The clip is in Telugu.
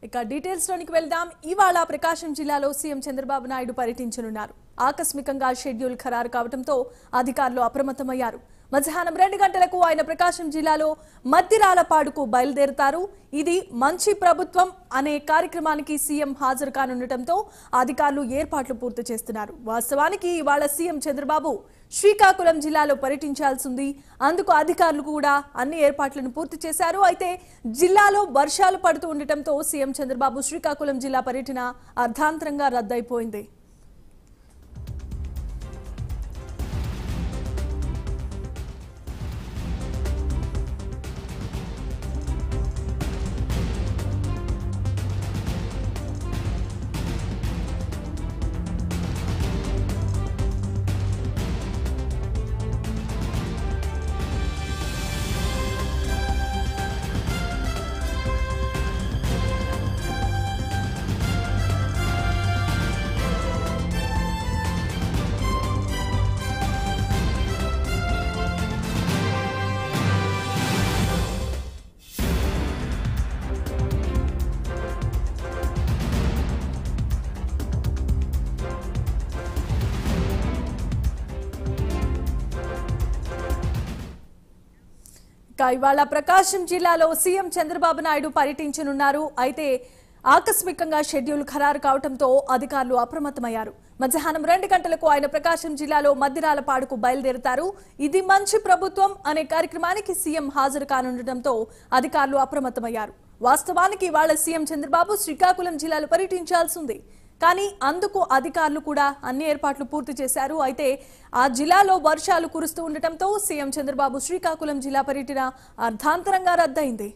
ఇక డీటెయిల్స్ లోనికి వెళ్దాం. ఇవాళ ప్రకాశం జిల్లాలో సీఎం చంద్రబాబు నాయుడు పర్యటించనున్నారు. ఆకస్మికంగా షెడ్యూల్ ఖరారు కావడంతో అధికారులు అప్రమత్తమయ్యారు. మధ్యాహ్నం 2 గంటలకు ఆయన ప్రకాశం జిల్లాలో మద్దిరాలపాడుకు బయలుదేరుతారు. ఇది మంచి ప్రభుత్వం అనే కార్యక్రమానికి సీఎం హాజరు కానుండటంతో అధికారులు ఏర్పాట్లు పూర్తి చేస్తున్నారు. వాస్తవానికి ఇవాళ సీఎం చంద్రబాబు శ్రీకాకుళం జిల్లాలో పర్యటించాల్సింది. అందుకు అధికారులు కూడా అన్ని ఏర్పాట్లను పూర్తి చేశారు. అయితే జిల్లాలో వర్షాలు పడుతూ ఉండటంతో సీఎం చంద్రబాబు శ్రీకాకుళం జిల్లా పర్యటన అర్ధాంతరంగా రద్దయిపోయింది. ఇవాళ ప్రకాశం జిల్లాలో సీఎం చంద్రబాబు నాయుడు పర్యటించనున్నారు. అయితే ఆకస్మికంగా షెడ్యూల్ ఖరారు కావడంతో అధికారులు అప్రమత్తమయ్యారు. మధ్యాహ్నం 2 గంటలకు ఆయన ప్రకాశం జిల్లాలో మద్దిరాలపాడుకు బయలుదేరుతారు. ఇది మంచి ప్రభుత్వం అనే కార్యక్రమానికి సీఎం హాజరు కానుండటంతో అధికారులు అప్రమత్తమయ్యారు. వాస్తవానికి ఇవాళ సీఎం చంద్రబాబు శ్రీకాకుళం జిల్లాలో పర్యటించాల్సింది. కానీ అందుకు అధికారులు కూడా అన్ని ఏర్పాట్లు పూర్తి చేశారు. అయితే ఆ జిల్లాలో వర్షాలు కురుస్తూ ఉండటంతో సీఎం చంద్రబాబు శ్రీకాకుళం జిల్లా పర్యటన అర్ధాంతరంగా రద్దయింది.